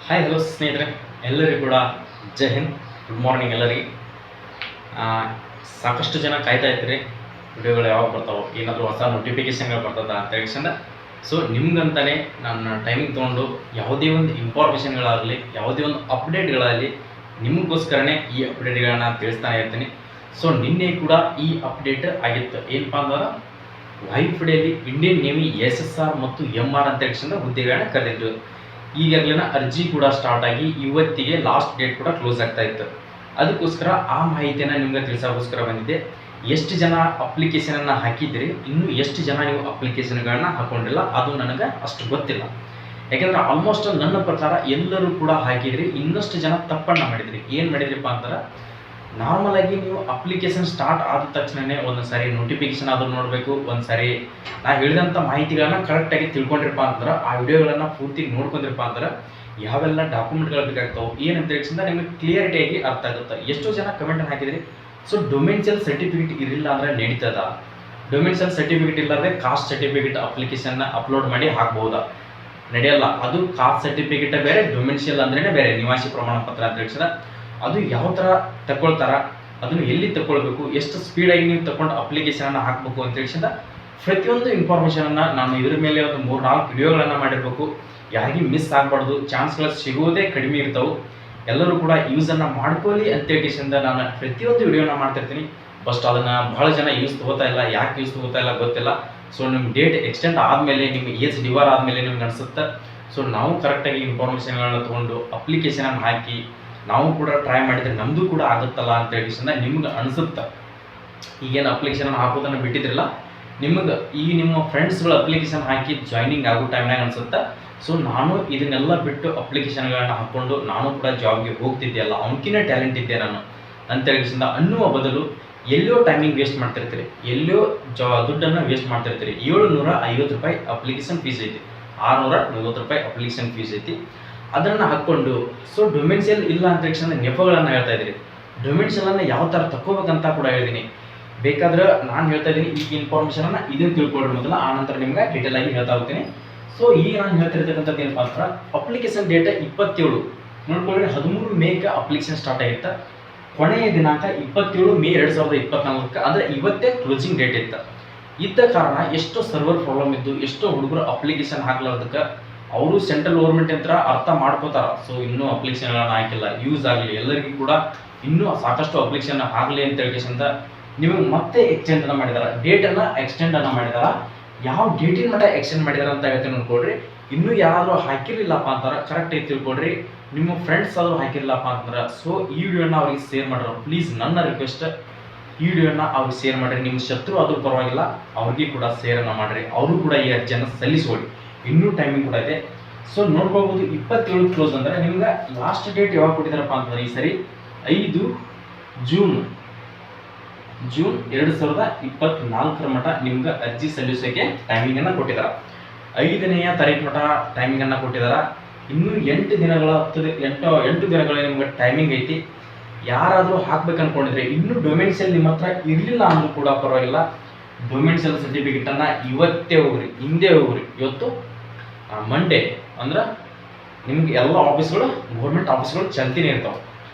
Hi hello ಸ್ನೇಹಿತರೆ, ಎಲ್ಲರಿಗೂ ಕೂಡ ಜೈ ಹಿಂದ್. ಗುಡ್ ಮಾರ್ನಿಂಗ್ ಎಲ್ಲರಿಗೆ. ಸಾಕಷ್ಟು ಜನ ಕಾಯ್ತಾ ಇರ್ತೀರಿ ವಿಡಿಯೋಗಳು ಯಾವಾಗ ಬರ್ತಾವೆ, ಏನಾದರೂ ಹೊಸ ನೋಟಿಫಿಕೇಷನ್ಗಳು ಬರ್ತದ ಅಂತ ಹೇಳಿಕ್ಷಂದ. ಸೊ ನಿಮ್ಗಂತಾನೆ ನನ್ನ ಟೈಮಿಂಗ್ ತೊಗೊಂಡು ಯಾವುದೇ ಒಂದು ಇನ್ಫಾರ್ಮೇಷನ್ಗಳಾಗಲಿ, ಯಾವುದೇ ಒಂದು ಅಪ್ಡೇಟ್ಗಳಾಗಲಿ ನಿಮಗೋಸ್ಕರನೇ ಈ ಅಪ್ಡೇಟ್ಗಳನ್ನ ತಿಳಿಸ್ತಾನೆ ಇರ್ತೀನಿ. ಸೊ ನಿನ್ನೆ ಕೂಡ ಈ ಅಪ್ಡೇಟ್ ಆಗಿತ್ತು. ಏನಪ್ಪ ಅಂದ್ರೆ ವಾಯುಪಡೆಯಲ್ಲಿ ಇಂಡಿಯನ್ ನೇವಿ SSR ಮತ್ತು MR ಅಂತ ಹೇಳಿಕ್ಷಂದ ಹುದ್ದೆಗಳನ್ನ ಕರೆದಿದ್ರು. ಈಗಾಗಲೇ ಅರ್ಜಿ ಕೂಡ ಸ್ಟಾರ್ಟ್ ಆಗಿ ಇವತ್ತಿಗೆ ಲಾಸ್ಟ್ ಡೇಟ್ ಕೂಡ ಕ್ಲೋಸ್ ಆಗ್ತಾ ಇತ್ತು. ಅದಕ್ಕೋಸ್ಕರ ಆ ಮಾಹಿತಿಯನ್ನು ನಿಮ್ಗೆ ತಿಳಿಸೋಕ್ಕೋಸ್ಕರ ಬಂದಿದ್ದೆ. ಎಷ್ಟು ಜನ ಅಪ್ಲಿಕೇಶನನ್ನು ಹಾಕಿದ್ರಿ, ಇನ್ನೂ ಎಷ್ಟು ಜನ ನೀವು ಅಪ್ಲಿಕೇಶನ್ಗಳನ್ನ ಹಾಕೊಂಡಿಲ್ಲ, ಅದು ನನಗೆ ಅಷ್ಟು ಗೊತ್ತಿಲ್ಲ. ಯಾಕೆಂದ್ರೆ ಆಲ್ಮೋಸ್ಟ್ ನನ್ನ ಪ್ರಕಾರ ಎಲ್ಲರೂ ಕೂಡ ಹಾಕಿದ್ರಿ, ಇನ್ನಷ್ಟು ಜನ ತಪ್ಪನ್ನು ಮಾಡಿದ್ರಿ. ಏನು ಮಾಡಿದ್ರಿಪ್ಪ ಅಂತಾರೆ, ನಾರ್ಮಲ್ ಆಗಿ ನೀವು ಅಪ್ಲಿಕೇಶನ್ ಸ್ಟಾರ್ಟ್ ಆದ ತಕ್ಷಣವೇ ಒಂದು ಸಾರಿ ನೋಟಿಫಿಕೇಶನ್ ಆದರೂ ನೋಡಬೇಕು. ಒಂದು ಸಾರಿ ನಾ ಹೇಳಿದಂಥ ಮಾಹಿತಿಗಳನ್ನ ಕರೆಕ್ಟಾಗಿ ತಿಳ್ಕೊಂಡಿರಪ್ಪ ಅಂದ್ರೆ, ಆ ವಿಡಿಯೋಗಳನ್ನು ಪೂರ್ತಿ ನೋಡ್ಕೊಂಡಿರಪ್ಪ ಅಂದ್ರೆ ಯಾವೆಲ್ಲ ಡಾಕ್ಯುಮೆಂಟ್ಗಳು ಬೇಕಾಗ್ತಾವೆ ಏನಂತ ಹೇಳಿಸಿಂದ ನಿಮಗೆ ಕ್ಲಿಯರಿಟಿಯಾಗಿ ಅರ್ಥ ಆಗುತ್ತೆ. ಎಷ್ಟೋ ಜನ ಕಮೆಂಟನ್ನು ಹಾಕಿದ್ರಿ, ಸೊ ಡೊಮೆನ್ಷಿಯಲ್ ಸರ್ಟಿಫಿಕೇಟ್ ಇರಲಿಲ್ಲ ಅಂದರೆ ನಡೀತದ, ಡೊಮೆನ್ಷಿಯಲ್ ಸರ್ಟಿಫಿಕೇಟ್ ಇಲ್ಲದೆ ಕಾಸ್ಟ್ ಸರ್ಟಿಫಿಕೇಟ್ ಅಪ್ಲಿಕೇಶನ್ನ ಅಪ್ಲೋಡ್ ಮಾಡಿ ಹಾಕ್ಬೋದಾ? ನಡೆಯಲ್ಲ. ಅದು ಕಾಸ್ಟ್ ಸರ್ಟಿಫಿಕೇಟ್ ಬೇರೆ, ಡೊಮೆನ್ಷಿಯಲ್ ಅಂದ್ರೇ ಬೇರೆ, ನಿವಾಸಿ ಪ್ರಮಾಣ ಪತ್ರ ಅಂತ ಹೇಳಿಸಿದ. ಅದು ಯಾವ ಥರ ತಗೊಳ್ತಾರ, ಅದನ್ನು ಎಲ್ಲಿ ತಗೊಳ್ಬೇಕು, ಎಷ್ಟು ಸ್ಪೀಡಾಗಿ ನೀವು ತಗೊಂಡು ಅಪ್ಲಿಕೇಶನನ್ನು ಹಾಕಬೇಕು ಅಂತ ಹೇಳಿಸಿದ ಪ್ರತಿಯೊಂದು ಇನ್ಫಾರ್ಮೇಷನನ್ನು ನಾನು ಇದ್ರ ಮೇಲೆ ಒಂದು 3-4 ವಿಡಿಯೋಗಳನ್ನು ಮಾಡಿರಬೇಕು. ಯಾರಿಗೂ ಮಿಸ್ ಆಗಬಾರ್ದು, ಚಾನ್ಸ್ಗಳು ಸಿಗೋದೇ ಕಡಿಮೆ ಇರ್ತಾವೆ. ಎಲ್ಲರೂ ಕೂಡ ಯೂಸನ್ನು ಮಾಡ್ಕೊಳ್ಳಿ ಅಂತ ಹೇಳಿಸಿಂದ ನಾನು ಪ್ರತಿಯೊಂದು ವಿಡಿಯೋನ ಮಾಡ್ತಿರ್ತೀನಿ. ಫಸ್ಟ್ ಅದನ್ನು ಬಹಳ ಜನ ಯೂಸ್ ತಗೋತಾ ಇಲ್ಲ. ಯಾಕೆ ಯೂಸ್ ತಗೋತಾ ಇಲ್ಲ ಗೊತ್ತಿಲ್ಲ. ಸೊ ನಿಮ್ಮ ಡೇಟ್ ಎಕ್ಸ್ಟೆಂಡ್ ಆದಮೇಲೆ, ನಿಮ್ಮ ಏಜ್ ಡಿವರ್ ಆದಮೇಲೆ ನಿಮ್ಗೆ ಅನಿಸುತ್ತೆ. ಸೊ ನಾವು ಕರೆಕ್ಟಾಗಿ ಇನ್ಫಾರ್ಮೇಷನ್ಗಳನ್ನ ತೊಗೊಂಡು ಅಪ್ಲಿಕೇಶನನ್ನು ಹಾಕಿ ನಾವು ಕೂಡ ಟ್ರೈ ಮಾಡಿದರೆ ನಮ್ಮದು ಕೂಡ ಆಗುತ್ತಲ್ಲ ಅಂತ ಹೇಳಿಸಿಂದ ನಿಮ್ಗೆ ಅನಿಸುತ್ತೆ. ಈಗೇನು ಅಪ್ಲಿಕೇಶನ್ ಹಾಕೋದನ್ನು ಬಿಟ್ಟಿದ್ರಲ್ಲ, ನಿಮಗೆ ಈ ನಿಮ್ಮ ಫ್ರೆಂಡ್ಸ್ಗಳು ಅಪ್ಲಿಕೇಶನ್ ಹಾಕಿ ಜಾಯ್ನಿಂಗ್ ಆಗೋ ಟೈಮ್ನಾಗ ಅನಿಸುತ್ತೆ. ಸೊ ನಾನು ಇದನ್ನೆಲ್ಲ ಬಿಟ್ಟು ಅಪ್ಲಿಕೇಶನ್ಗಳನ್ನ ಹಾಕ್ಕೊಂಡು ನಾನು ಕೂಡ ಜಾಬ್ಗೆ ಹೋಗ್ತಿದ್ದೆಯಲ್ಲ, ಅವನಕಿನ್ನ ಟ್ಯಾಲೆಂಟ್ ಇದ್ದೆ ನಾನು ಅಂತ ಹೇಳಿಸಿಂದ ಅನ್ನುವ ಬದಲು ಎಲ್ಲೋ ಟೈಮಿಂಗ್ ವೇಸ್ಟ್ ಮಾಡ್ತಿರ್ತೀರಿ, ಎಲ್ಲೋ ದುಡ್ಡನ್ನು ವೇಸ್ಟ್ ಮಾಡ್ತಿರ್ತೀರಿ. 750 ರೂಪಾಯಿ ಅಪ್ಲಿಕೇಶನ್ ಫೀಸ್ ಐತಿ, 640 ರೂಪಾಯಿ ಅಪ್ಲಿಕೇಶನ್ ಫೀಸ್ ಐತಿ. ಅದನ್ನು ಹಾಕ್ಕೊಂಡು ಸೊ ಡೊಮೆನ್ಷಿಯಲ್ ಇಲ್ಲ ಅಂತ ಹೇಳಿದ್ರೆ ನೆಪಗಳನ್ನು ಹೇಳ್ತಾ ಇದ್ದೀರಿ. ಡೊಮೆನ್ಷಿಯಲನ್ನು ಯಾವ ಥರ ತಗೋಬೇಕಂತ ಕೂಡ ಹೇಳಿದ್ದೀನಿ. ಬೇಕಾದ್ರೆ ನಾನು ಹೇಳ್ತಾ ಇದ್ದೀನಿ ಈಗ ಇನ್ಫಾರ್ಮೇಷನನ್ನು ಇದನ್ನು ತಿಳ್ಕೊಳ್ಳಿ ಮೊದಲು, ಆನಂತರ ನಿಮ್ಗೆ ಡೀಟೇಲ್ ಆಗಿ ಹೇಳ್ತಾ ಹೋಗ್ತೀನಿ. ಸೊ ಈಗ ನಾನು ಹೇಳ್ತಿರ್ತಕ್ಕಂಥದ್ದು ಏನಪ್ಪ ಅಂದ್ರೆ, ಅಪ್ಲಿಕೇಶನ್ ಡೇಟ್ 27 ನೋಡ್ಕೊಳ್ಳಿ. 13 ಮೇಗೆ ಅಪ್ಲಿಕೇಶನ್ ಸ್ಟಾರ್ಟ್ ಆಗಿತ್ತು. ಕೊನೆಯ ದಿನಾಂಕ 27 ಮೇ 2024 ಅಂದರೆ ಇವತ್ತೇ ಕ್ಲೋಸಿಂಗ್ ಡೇಟ್ ಇದ್ದ ಕಾರಣ ಎಷ್ಟೋ ಸರ್ವರ್ ಪ್ರಾಬ್ಲಮ್ ಇದ್ದು ಎಷ್ಟೋ ಹುಡುಗರು ಅಪ್ಲಿಕೇಶನ್ ಹಾಕ್ಲಾರ್ದಕ್ಕೆ ಅವರು ಸೆಂಟ್ರಲ್ ಗೌರ್ಮೆಂಟ್ ಅಂತ ಅರ್ಥ ಮಾಡ್ಕೋತಾರ. ಸೊ ಇನ್ನೂ ಅಪ್ಲಿಕೇಶನ್ಗಳನ್ನ ಹಾಕಿಲ್ಲ, ಯೂಸ್ ಆಗಲಿ, ಎಲ್ಲರಿಗೂ ಕೂಡ ಇನ್ನೂ ಸಾಕಷ್ಟು ಅಪ್ಲಿಕೇಶನ್ ಆಗಲಿ ಅಂತ ಹೇಳಿಕೆಸಿಂದ ನಿಮಗೆ ಮತ್ತೆ ಎಕ್ಸ್ಟೆಂಡನ್ನು ಮಾಡಿದಾರ, ಡೇಟನ್ನು ಎಕ್ಸ್ಟೆಂಡನ್ನು ಮಾಡಿದಾರ. ಯಾವ ಡೇಟಿನ ಮಟ್ಟ ಎಕ್ಸ್ಟೆಂಡ್ ಮಾಡಿದಾರ ಅಂತ ಹೇಳ್ತೀನಿ ನೋಡ್ಕೊಡ್ರಿ. ಇನ್ನೂ ಯಾರಾದರೂ ಹಾಕಿರಲಿಲ್ಲಪ್ಪ ಅಂತಾರೆ ಕರೆಕ್ಟಾಗಿ ತಿಳ್ಕೊಡ್ರಿ. ನಿಮ್ಮ ಫ್ರೆಂಡ್ಸ್ ಆದರೂ ಹಾಕಿರಲಿಲ್ಲಪ್ಪ ಅಂತಂದ್ರೆ ಸೊ ಈ ವಿಡಿಯೋನ ಅವ್ರಿಗೆ ಶೇರ್ ಮಾಡ್ರಿ. ಪ್ಲೀಸ್ ನನ್ನ ರಿಕ್ವೆಸ್ಟ್, ಈ ವಿಡಿಯೋನ ಅವ್ರಿಗೆ ಶೇರ್ ಮಾಡಿರಿ. ನಿಮ್ಮ ಶತ್ರು ಆದರೂ ಪರವಾಗಿಲ್ಲ, ಅವ್ರಿಗೆ ಕೂಡ ಶೇರನ್ನು ಮಾಡಿರಿ. ಅವರು ಕೂಡ ಈ ಅರ್ಜಿಯನ್ನು ಸಲ್ಲಿಸ್ಕೊಳ್ಳಿ, ಇನ್ನೂ ಟೈಮಿಂಗ್ ಕೂಡ ಇದೆ. ಸೊ ನೋಡ್ಕೋಬಹುದು 27 ಕ್ಲೋಸ್ ಅಂದರೆ ನಿಮ್ಗೆ ಲಾಸ್ಟ್ ಡೇಟ್ ಯಾವಾಗ ಕೊಟ್ಟಿದ್ದಾರಪ್ಪ ಅಂತಂದ್ರೆ ಈ ಸರಿ 5 ಜೂನ್ 2024 ಮಟ್ಟ ನಿಮ್ಗೆ ಅರ್ಜಿ ಸಲ್ಲಿಸೋಕ್ಕೆ ಟೈಮಿಂಗನ್ನು ಕೊಟ್ಟಿದ್ದಾರೆ. 5ನೇ ತಾರೀಕು ಮಟ್ಟ ಟೈಮಿಂಗನ್ನು ಕೊಟ್ಟಿದ್ದಾರೆ. ಇನ್ನೂ 8 ದಿನಗಳ 8 ದಿನಗಳ ನಿಮ್ಗೆ ಟೈಮಿಂಗ್ ಐತಿ. ಯಾರಾದರೂ ಹಾಕ್ಬೇಕು ಅನ್ಕೊಂಡಿದ್ರೆ, ಇನ್ನೂ ಡೊಮೆನ್ಷಿಯಲ್ ನಿಮ್ಮ ಹತ್ರ ಇರಲಿಲ್ಲ ಅಂದ್ರೂ ಕೂಡ ಪರವಾಗಿಲ್ಲ, ಡೊಮೆನ್ಷಿಯಲ್ ಸರ್ಟಿಫಿಕೇಟನ್ನು ಇವತ್ತೇ ಹೋಗ್ರಿ, ಹಿಂದೆ ಹೋಗ್ರಿ. ಇವತ್ತು ಮಂಡೇ ಅಂದ್ರೆ ನಿಮ್ಗೆ ಎಲ್ಲ ಆಫೀಸ್ಗಳು, ಗೌರ್ಮೆಂಟ್ ಆಫೀಸ್ಗಳು ಚಲ್ತಿನೇ ಇರ್ತಾವೆ.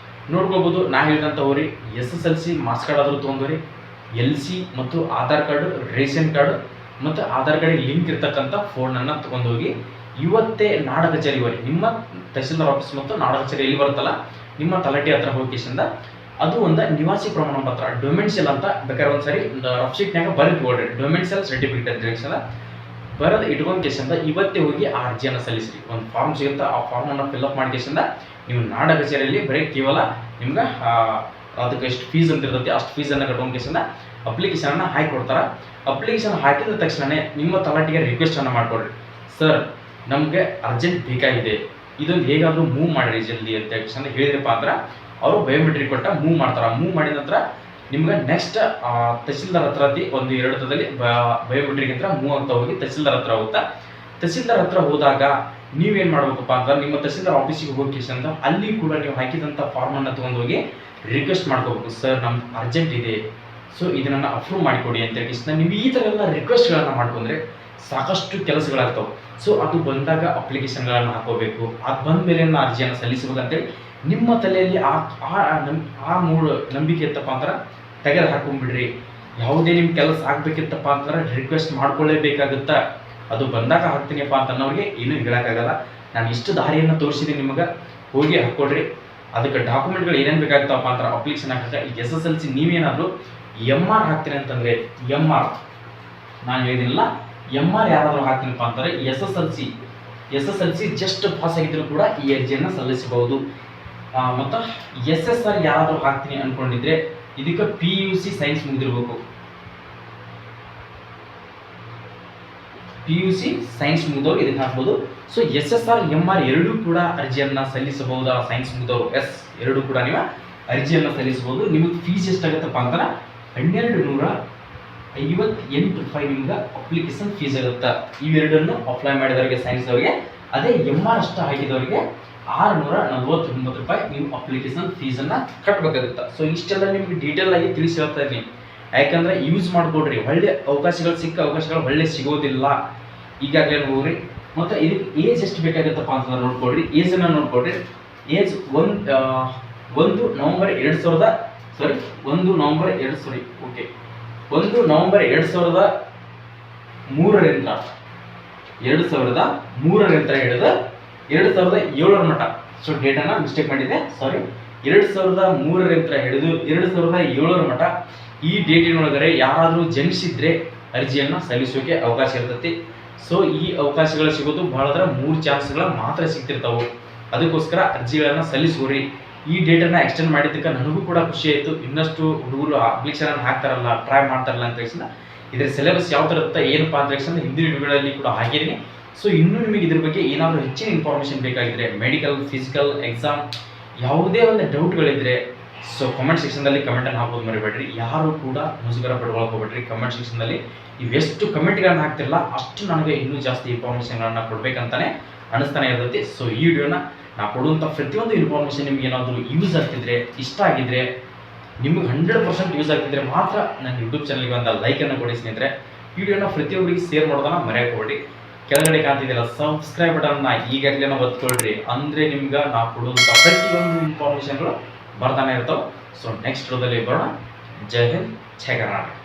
ನೋಡ್ಕೋಬೋದು. ನಾ ಹೇಳಿದಂಥ ಹೋಗ್ರಿ, SSLC ಮಾರ್ಕ್ಸ್ ಕಾರ್ಡ್ ಆದರೂ ತೊಗೊಂಡ್ರಿ, LC ಮತ್ತು ಆಧಾರ್ ಕಾರ್ಡು, ರೇಷನ್ ಕಾರ್ಡು ಮತ್ತು ಆಧಾರ್ ಕಾರ್ಡಿಗೆ ಲಿಂಕ್ ಇರ್ತಕ್ಕಂಥ ಫೋನನ್ನು ತೊಗೊಂಡೋಗಿ ಇವತ್ತೇ ನಾಡ ಕಚೇರಿ ಹೋಗಿ, ನಿಮ್ಮ ತಹಸೀಲ್ದಾರ್ ಆಫೀಸ್ ಮತ್ತು ನಾಡ ಕಚೇರಿ ಎಲ್ಲಿ ಬರುತ್ತಲ್ಲ ನಿಮ್ಮ ತಲಾಟಿ ಹತ್ರ ಹೋಗಿಸಿಂದ ಅದು ಒಂದು ನಿವಾಸಿ ಪ್ರಮಾಣ ಪತ್ರ ಡೊಮೆನ್ಷಿಯಲ್ ಅಂತ ಬೇಕಾದ್ರೆ ಒಂದು ಸಾರಿ ರಫ್ ಶೀಟ್ನಾಗ ಬರೆದುಕೊಡ್ರಿ. ಡೊಮೆನ್ಷಿಯಲ್ ಸರ್ಟಿಫಿಕೇಟ್ ಅಂತ ಹೇಳಿಸಿಂದ ಬರೋದು ಇಟ್ಕೊಂಡು ಕೇಸಿಂದ ಇವತ್ತೇ ಹೋಗಿ ಆ ಅರ್ಜಿಯನ್ನು ಸಲ್ಲಿಸ್ರಿ. ಒಂದು ಫಾರ್ಮ್ ಸಿಗುತ್ತೆ, ಆ ಫಾರ್ಮನ್ನು ಫಿಲ್ಅಪ್ ಮಾಡಿ ಕೇಸಿಂದ ನೀವು ನಾಡ ಕಚೇರಿಯಲ್ಲಿ ಬರೀ ಕೇವಲ ನಿಮ್ಗೆ ಅದಕ್ಕೆ ಎಷ್ಟು ಫೀಸ್ ಅಂತ ಇರ್ತೈತಿ ಅಷ್ಟು ಫೀಸನ್ನು ಕಟ್ಕೊಂಡು ಕೇಸಿಂದ ಅಪ್ಲಿಕೇಶನನ್ನು ಹಾಕಿ ಕೊಡ್ತಾರೆ. ಅಪ್ಲಿಕೇಶನ್ ಹಾಕಿದ ತಕ್ಷಣ ನಿಮ್ಮ ತಲಾಟಿಗೆ ರಿಕ್ವೆಸ್ಟನ್ನು ಮಾಡಿಕೊಡ್ರಿ, ಸರ್ ನಮಗೆ ಅರ್ಜೆಂಟ್ ಬೇಕಾಗಿದೆ, ಇದೊಂದು ಹೇಗಾದರೂ ಮೂವ್ ಮಾಡಿರಿ ಜಲ್ದಿ ಅಂತ ಹೇಳಿದ್ರಪ್ಪ ಅಂದ್ರೆ ಅವರು ಬಯೋಮೆಟ್ರಿಕ್ ಕೊಟ್ಟ ಮೂವ್ ಮಾಡ್ತಾರೆ. ಮೂವ್ ಮಾಡಿದ ನಂತರ ನಿಮ್ಗೆ ನೆಕ್ಸ್ಟ್ ತಹಸೀಲ್ದಾರ್ ಹತ್ರ ಒಂದು 2 ದಿನದಲ್ಲಿ ಬಯೋಮೆಟ್ರಿಕ್ ಹತ್ರ ಮೂವ್ ಅಂತ ಹೋಗಿ ತಹಸೀಲ್ದಾರ್ ಹತ್ರ ಹೋಗ್ತಾ, ತಹಸೀಲ್ದಾರ್ ಹತ್ರ ಹೋದಾಗ ನೀವೇನು ಮಾಡ್ಬೇಕಪ್ಪ ಅಂತ ನಿಮ್ಮ ತಹಸೀಲ್ದಾರ್ ಆಫೀಸಿಗೆ ಹೋಗಿ ಕೇಸಂದ ಅಲ್ಲಿ ಕೂಡ ನೀವು ಹಾಕಿದಂಥ ಫಾರ್ಮನ್ನು ತೊಗೊಂಡೋಗಿ ರಿಕ್ವೆಸ್ಟ್ ಮಾಡ್ಕೋಬೇಕು, ಸರ್ ನಮ್ಗೆ ಅರ್ಜೆಂಟ್ ಇದೆ, ಸೊ ಇದನ್ನು ಅಪ್ರೂವ್ ಮಾಡಿಕೊಡಿ ಅಂತ ಕೇಸಿಂದ ನೀವು ಈ ಥರ ಎಲ್ಲ ರಿಕ್ವೆಸ್ಟ್ಗಳನ್ನು ಮಾಡ್ಕೊಂಡ್ರೆ ಸಾಕಷ್ಟು ಕೆಲಸಗಳಾಗ್ತವೆ. ಸೊ ಅದು ಬಂದಾಗ ಅಪ್ಲಿಕೇಶನ್ಗಳನ್ನು ಹಾಕೋಬೇಕು. ಅದು ಬಂದ ಮೇಲೆ ಅರ್ಜಿಯನ್ನು ಸಲ್ಲಿಸಬೇಕಂತೇಳಿ ನಿಮ್ಮ ತಲೆಯಲ್ಲಿ ಆ ಮೂರು ನಂಬಿಕೆ ಇತ್ತಪ್ಪ ಅಂದ್ರೆ ತೆಗೆದು ಹಾಕೊಂಡ್ಬಿಡ್ರಿ. ಯಾವುದೇ ನಿಮ್ಮ ಕೆಲಸ ಆಗ್ಬೇಕಿತ್ತಪ್ಪ ಅಂತಂದ್ರೆ ರಿಕ್ವೆಸ್ಟ್ ಮಾಡ್ಕೊಳ್ಳೇಬೇಕಾಗುತ್ತಾ. ಅದು ಬಂದಾಗ ಹಾಕ್ತೀನಿಪ್ಪ ಅಂತ ಅನ್ನೋರಿಗೆ ಏನೂ ಹೇಳೋಕ್ಕಾಗಲ್ಲ. ನಾನು ಇಷ್ಟು ದಾರಿಯನ್ನು ತೋರಿಸಿದ್ದೀನಿ ನಿಮಗೆ, ಹೋಗಿ ಹಾಕ್ಕೊಡ್ರಿ. ಅದಕ್ಕೆ ಡಾಕ್ಯುಮೆಂಟ್ಗಳು ಏನೇನು ಬೇಕಾಗ್ತಾವಪ್ಪ ಅಂತಾರೆ ಅಪ್ಲಿಕೇಶನ್ ಹಾಕಕ್ಕೆ. ಈಗ SSLC ನೀವೇನಾದರೂ MR ಹಾಕ್ತೀನಿ ಅಂತಂದರೆ MR ನಾನು ಹೇಳಿದಿಲ್ಲ, MR ಯಾರಾದರೂ ಹಾಕ್ತೀನಪ್ಪ ಅಂತಾರೆ SSLC ಜಸ್ಟ್ ಪಾಸ್ ಆಗಿದ್ರು ಕೂಡ ಈ ಅರ್ಜಿಯನ್ನು ಸಲ್ಲಿಸಬಹುದು. ಮತ್ತು SSR ಯಾರಾದರೂ ಹಾಕ್ತೀನಿ ಅಂದ್ಕೊಂಡಿದ್ರೆ ಇದಕ್ಕೆ PUC ಸೈನ್ಸ್ ಮುಗಿದಿರ್ಬೇಕು. PUC ಸೈನ್ಸ್ ಮುಗಿದವರು ಇದಕ್ಕೆ ಹಾಕ್ಬೋದು. ಸೊ SSR MR ಎರಡೂ ಕೂಡ ಅರ್ಜಿಯನ್ನು ಸಲ್ಲಿಸಬಹುದಾ? ಸೈನ್ಸ್ ಮುಗಿದವರು ಎರಡೂ ಕೂಡ ನೀವು ಅರ್ಜಿಯನ್ನು ಸಲ್ಲಿಸಬಹುದು. ನಿಮಗೆ ಫೀಸ್ ಎಷ್ಟಾಗುತ್ತಪ್ಪ ಅಂದ್ರೆ 1258 ರೂಪಾಯಿ ನಿಮ್ಗೆ ಅಪ್ಲಿಕೇಶನ್ ಫೀಸ್ ಆಗುತ್ತೆ. ಇವೆರಡನ್ನು ಅಪ್ಲೈ ಮಾಡಿದವರಿಗೆ ಸೈನ್ಸ್ ಅವರಿಗೆ, ಅದೇ MR ಅಷ್ಟು ಹಾಕಿದವರಿಗೆ 649 ರೂಪಾಯಿ ನೀವು ಅಪ್ಲಿಕೇಶನ್ ಫೀಸನ್ನು ಕಟ್ಟಬೇಕಾಗುತ್ತೆ. ಸೊ ಇಷ್ಟೆಲ್ಲ ನಿಮ್ಗೆ ಡೀಟೇಲ್ ಆಗಿ ತಿಳಿಸಿ ಹೇಳ್ತಾ ಇದ್ದೀನಿ. ಯಾಕಂದ್ರೆ ಯೂಸ್ ಮಾಡ್ಕೊಡ್ರಿ. ಒಳ್ಳೆ ಅವಕಾಶಗಳು ಒಳ್ಳೆ ಸಿಗೋದಿಲ್ಲ. ಈಗಾಗಲೇ ನೋಡ್ರಿ. ಮತ್ತು ಇದಕ್ಕೆ ಏಜ್ ಎಷ್ಟು ಬೇಕಾಗುತ್ತಪ್ಪ ಅಂತಂದ್ರೆ ನೋಡ್ಕೊಡ್ರಿ. ಏಜನ್ನು ನೋಡ್ಕೊಡ್ರಿ. ಏಜ್ 1 ನವೆಂಬರ್ 2003ರಿಂದ ಹಿಡಿದು 2007 ಮಟ್ಟ. ಸೊ ಡೇಟನ್ನು ಮಿಸ್ಟೇಕ್ ಮಾಡಿದೆ, ಸಾರಿ. 2003ರಿಂದ ಹಿಡಿದು 2007 ಮಟ್ಟ ಈ ಡೇಟಿನೊಳಗಡೆ ಯಾರಾದರೂ ಜನಿಸಿದ್ರೆ ಅರ್ಜಿಯನ್ನು ಸಲ್ಲಿಸೋಕೆ ಅವಕಾಶ ಇರ್ತೈತಿ. ಸೊ ಈ ಅವಕಾಶಗಳು ಸಿಗೋದು ಬಹಳದ್ರ 3 ಚಾನ್ಸ್ಗಳ ಮಾತ್ರ ಸಿಗ್ತಿರ್ತಾವೆ. ಅದಕ್ಕೋಸ್ಕರ ಅರ್ಜಿಗಳನ್ನು ಸಲ್ಲಿಸೋರಿ. ಈ ಡೇಟನ್ನು ಎಕ್ಸ್ಟೆಂಡ್ ಮಾಡಿದ್ದಕ್ಕೆ ನನಗೂ ಕೂಡ ಖುಷಿ ಆಯಿತು. ಇನ್ನಷ್ಟು ಹುಡುಗರು ಅಪ್ಲಿಕೇಶನ್ ಹಾಕ್ತಾರಲ್ಲ, ಟ್ರೈ ಮಾಡ್ತಾರಲ್ಲ ಅಂತ ತಕ್ಷಣ ಇದರ ಸಿಲೆಬಸ್ ಯಾವ ಥರ ಇರುತ್ತೆ ಏನಪ್ಪ ಅಂತ ತಕ್ಷಣ ಹಿಂದಿನ ವಿಡಿಯೋಗಳಲ್ಲಿ ಕೂಡ ಹಾಕಿದ್ದೀನಿ. ಸೊ ಇನ್ನೂ ನಿಮಗೆ ಇದ್ರ ಬಗ್ಗೆ ಏನಾದರೂ ಹೆಚ್ಚಿನ ಇನ್ಫಾರ್ಮೇಷನ್ ಬೇಕಾಗಿದ್ದರೆ, ಮೆಡಿಕಲ್, ಫಿಸಿಕಲ್, ಎಕ್ಸಾಮ್ ಯಾವುದೇ ಒಂದು ಡೌಟ್ಗಳಿದ್ರೆ ಸೊ ಕಮೆಂಟ್ ಸೆಕ್ಷನ್ದಲ್ಲಿ ಕಮೆಂಟನ್ನು ಹಾಕೋದು ಮರಿಬೇಡ್ರಿ. ಯಾರು ಕೂಡ ಮುಜುಗರ ಪಡ್ಕೊಳಕ್ಕೆ ಹೋಗ್ಬೇಡ್ರಿ. ಕಮೆಂಟ್ ಸೆಕ್ಷನ್ನಲ್ಲಿ ಇವೆಷ್ಟು ಕಮೆಂಟ್ಗಳನ್ನು ಹಾಕ್ತಿರಲ್ಲ ಅಷ್ಟು ನನಗೆ ಇನ್ನೂ ಜಾಸ್ತಿ ಇನ್ಫಾರ್ಮೇಷನ್ಗಳನ್ನು ಕೊಡಬೇಕಂತಾನೆ ಅನಿಸ್ತಾನೆ ಇರ್ತೈತಿ. ಸೊ ಈ ವಿಡಿಯೋನ ನಾ ಕೊಡುವಂಥ ಪ್ರತಿಯೊಂದು ಇನ್ಫಾರ್ಮೇಷನ್ ನಿಮ್ಗೆ ಏನಾದರೂ ಯೂಸ್ ಆಗ್ತಿದ್ರೆ, ಇಷ್ಟ ಆಗಿದ್ರೆ, ನಿಮಗೆ 100% ಯೂಸ್ ಆಗ್ತಿದ್ರೆ ಮಾತ್ರ ನನ್ನ ಯೂಟ್ಯೂಬ್ ಚಾನಲ್ಗೆ ಒಂದು ಲೈಕನ್ನು ಕೊಡಿ ಸ್ನೇಹಿತರೆ. ವಿಡಿಯೋನ ಪ್ರತಿಯೊಬ್ಬರಿಗೆ ಶೇರ್ ಮಾಡೋದನ್ನ ಮರೆಯಕ್ಕೆ ಹೋಗ್ಬೇಡಿ. ಕೆಳಗಡೆ ಕಾಣ್ತಿದ್ದೀರ ಸಬ್ಸ್ಕ್ರೈಬ್ ಬಟನ್ನ ಈಗಾಗಲೇ ಒತ್ಕೊಳ್ರಿ. ಅಂದರೆ ನಿಮ್ಗೆ ನಾ ಕೊಡುವಂಥ ಪ್ರತಿಯೊಂದು ಇನ್ಫಾರ್ಮೇಷನ್ಗಳು ಬರ್ತಾನೆ ಇರ್ತಾವೆ. ಸೊ ನೆಕ್ಸ್ಟ್ ವಿಡಿಯೋದಲ್ಲಿ ಬರೋಣ. ಜೈ ಹಿಂದ್, ಜೈ ಕರ್ನಾಟಕ.